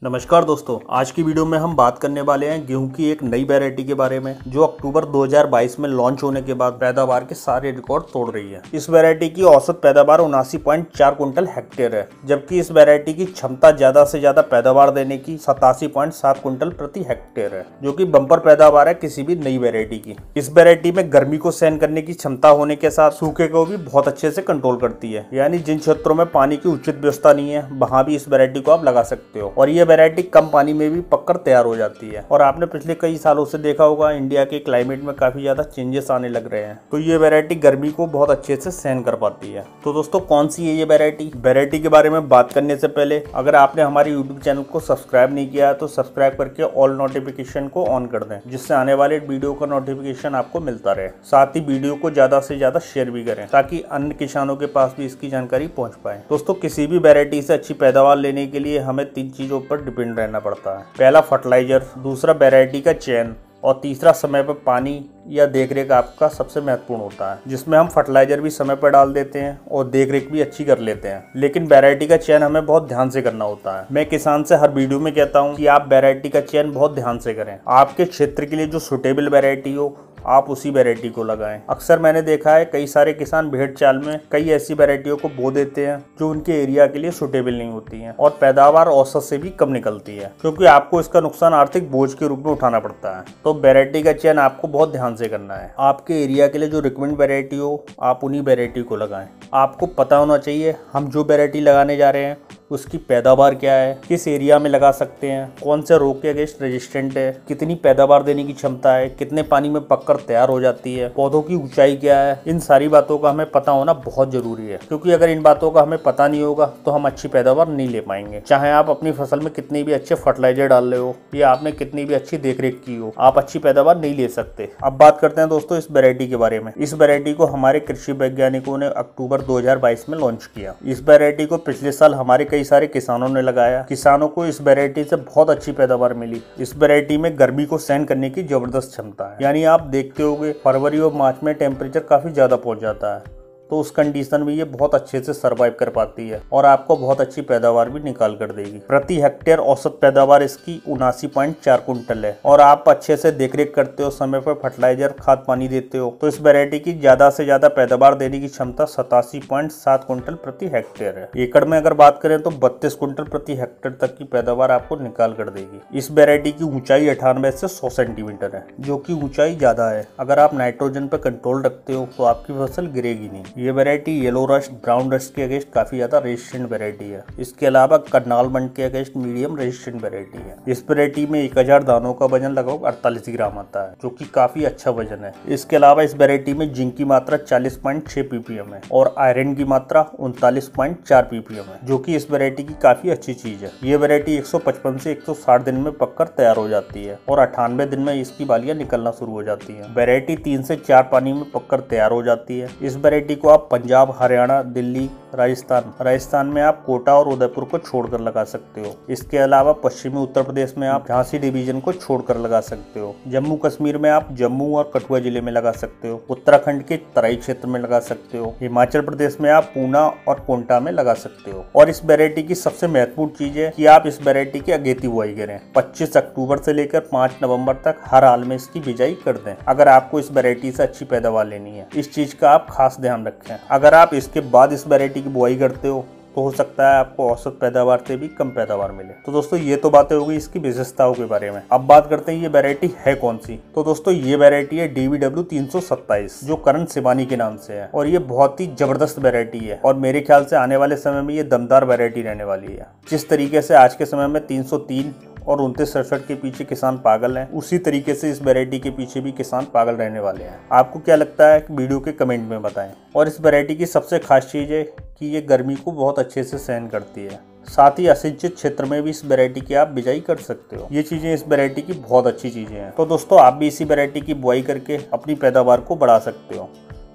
नमस्कार दोस्तों, आज की वीडियो में हम बात करने वाले हैं गेहूं की एक नई वैरायटी के बारे में जो अक्टूबर 2022 में लॉन्च होने के बाद पैदावार के सारे रिकॉर्ड तोड़ रही है। इस वैरायटी की औसत पैदावार 79.4 कुंटल हेक्टेयर है, जबकि इस वैरायटी की क्षमता ज्यादा से ज्यादा पैदावार देने की 87.7 कुंटल प्रति हेक्टेयर है, जो कि बम्पर पैदावार है किसी भी नई वैरायटी की। इस वैरायटी में गर्मी को सहन करने की क्षमता होने के साथ सूखे को भी बहुत अच्छे से कंट्रोल करती है, यानी जिन क्षेत्रों में पानी की उचित व्यवस्था नहीं है वहां भी इस वैरायटी को आप लगा सकते हो और ये वैरायटी कम पानी में भी पककर तैयार हो जाती है। और आपने पिछले कई सालों से देखा होगा इंडिया के क्लाइमेट में काफी ज्यादा चेंजेस आने लग रहे हैं, तो ये वैरायटी गर्मी को बहुत अच्छे से सहन कर पाती है। तो दोस्तों, कौन सी है ये वैरायटी के बारे में बात करने से पहले अगर आपने हमारे यूट्यूब चैनल को सब्सक्राइब नहीं किया है तो सब्सक्राइब करके ऑल नोटिफिकेशन को ऑन कर दें, जिससे आने वाले वीडियो का नोटिफिकेशन आपको मिलता रहे। साथ ही वीडियो को ज्यादा से ज्यादा शेयर भी करें ताकि अन्य किसानों के पास भी इसकी जानकारी पहुंच पाए। दोस्तों, किसी भी वैरायटी से अच्छी पैदावार लेने के लिए हमें 3 चीजों पर डिपेंड रहना पड़ता है। पहला फर्टिलाइजर, दूसरा वैरायटी का चयन और तीसरा समय पर पानी या देखरेख आपका सबसे महत्वपूर्ण होता है, जिसमें हम फर्टिलाइजर भी समय पर डाल देते हैं और देखरेख भी अच्छी कर लेते हैं, लेकिन वैरायटी का चयन हमें बहुत ध्यान से करना होता है। मैं किसान से हर वीडियो में कहता हूं कि आप वैरायटी का चयन बहुत ध्यान से करें। आपके क्षेत्र के लिए जो सुटेबल वैरायटी हो आप उसी वैरायटी को लगाएं। अक्सर मैंने देखा है कई सारे किसान भेड़ चाल में कई ऐसी वैरायटियों को बो देते हैं जो उनके एरिया के लिए सुटेबल नहीं होती हैं और पैदावार औसत से भी कम निकलती है, क्योंकि आपको इसका नुकसान आर्थिक बोझ के रूप में उठाना पड़ता है। तो वैरायटी का चयन आपको बहुत ध्यान से करना है। आपके एरिया के लिए जो रिकमेंड वैरायटी हो आप उन्हीं वैरायटी को लगाएं। आपको पता होना चाहिए हम जो वैरायटी लगाने जा रहे हैं उसकी पैदावार क्या है, किस एरिया में लगा सकते हैं, कौन से रोग के अगेंस्ट रेजिस्टेंट है, कितनी पैदावार देने की क्षमता है, कितने पानी में पककर तैयार हो जाती है, पौधों की ऊंचाई क्या है। इन सारी बातों का हमें पता होना बहुत जरूरी है, क्योंकि अगर इन बातों का हमें पता नहीं होगा तो हम अच्छी पैदावार नहीं ले पाएंगे। चाहे आप अपनी फसल में कितनी भी अच्छे फर्टिलाइजर डाल रहे हो या आपने कितनी भी अच्छी देखरेख की हो, आप अच्छी पैदावार नहीं ले सकते। अब बात करते हैं दोस्तों इस वैरायटी के बारे में। इस वैरायटी को हमारे कृषि वैज्ञानिकों ने अक्टूबर 2022 में लॉन्च किया। इस वैरायटी को पिछले साल हमारे कई सारे किसानों ने लगाया। किसानों को इस वैरायटी से बहुत अच्छी पैदावार मिली। इस वैरायटी में गर्मी को सहन करने की जबरदस्त क्षमता है, यानी आप देखते होंगे फरवरी और मार्च में टेम्परेचर काफी ज्यादा पहुंच जाता है, तो उस कंडीशन में ये बहुत अच्छे से सरवाइव कर पाती है और आपको बहुत अच्छी पैदावार भी निकाल कर देगी। प्रति हेक्टेयर औसत पैदावार इसकी 79.4 कुंटल है और आप अच्छे से देखरेख करते हो, समय पर फर्टिलाइजर खाद पानी देते हो, तो इस वैरायटी की ज्यादा से ज्यादा पैदावार देने की क्षमता 87.7 कुंटल प्रति हेक्टेयर है। एकड़ में अगर बात करें तो 32 कुंटल प्रति हेक्टेयर तक की पैदावार आपको निकाल कर देगी। इस वैरायटी की ऊंचाई 98 से 100 सेंटीमीटर है, जो की ऊंचाई ज्यादा है। अगर आप नाइट्रोजन पर कंट्रोल रखते हो तो आपकी फसल गिरेगी नहीं। ये variety yellow rust, brown rust के अगेंस्ट काफी ज्यादा रेजिस्टेंट वैरायटी है। इसके अलावा करनाल मंड के अगेंस्ट मीडियम रेजिस्टेंट वैरायटी है। इस वैरायटी में 1000 दानों का वजन लगभग 48 ग्राम आता है, जो कि काफी अच्छा वजन है। इसके अलावा इस वैरायटी में जिंक की मात्रा 40.6 ppm है और आयरन की मात्रा 39.4 ppm है, जो कि इस वैरायटी की काफी अच्छी चीज है। ये वैरायटी 155 से 160 दिन में पककर तैयार हो जाती है और 98 दिन में इसकी बालियां निकलना शुरू हो जाती है। वैरायटी 3 से 4 पानी में पककर तैयार हो जाती है। इस वैरायटी को आप पंजाब, हरियाणा, दिल्ली, राजस्थान में आप कोटा और उदयपुर को छोड़कर लगा सकते हो। इसके अलावा पश्चिमी उत्तर प्रदेश में आप झांसी डिवीजन को छोड़कर लगा सकते हो। जम्मू कश्मीर में आप जम्मू और कठुआ जिले में लगा सकते हो। उत्तराखंड के तराई क्षेत्र में लगा सकते हो। हिमाचल प्रदेश में आप पूना और कोंटा में लगा सकते हो। और इस वैरायटी की सबसे महत्वपूर्ण चीज है कि आप इस वैरायटी की अगेती बुआई करें। 25 अक्टूबर से लेकर 5 नवंबर तक हर हाल में इसकी बिजाई कर दें, अगर आपको इस वैरायटी से अच्छी पैदावार लेनी है। इस चीज का आप खास ध्यान रखें। अगर आप इसके बाद इस वैरायटी की बुआई करते हो तो हो सकता है आपको औसत पैदावार से भी कम पैदावार मिले। तो दोस्तों, ये तो बातें हो गई इसकी विशेषताओं के बारे में। अब बात करते हैं ये वैरायटी है कौन सी। तो दोस्तों, ये वैरायटी है DVW 327, जो करण सिवानी के नाम से है और ये बहुत ही जबरदस्त वैरायटी है और मेरे ख्याल से आने वाले समय में ये दमदार वैरायटी रहने वाली है। जिस तरीके से आज के समय में 303 और 2967 के पीछे किसान पागल हैं, उसी तरीके से इस वैरायटी के पीछे भी किसान पागल रहने वाले हैं। आपको क्या लगता है वीडियो के कमेंट में बताएं। और इस वैरायटी की सबसे खास चीज है कि ये गर्मी को बहुत अच्छे से सहन करती है। साथ ही असिंचित क्षेत्र में भी इस वैरायटी की आप बिजाई कर सकते हो। ये चीजें इस वैरायटी की बहुत अच्छी चीजें हैं। तो दोस्तों, आप भी इसी वैरायटी की बुआई करके अपनी पैदावार को बढ़ा सकते हो।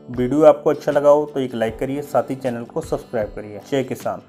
वीडियो आपको अच्छा लगा हो तो एक लाइक करिए, साथ ही चैनल को सब्सक्राइब करिए। जय किसान।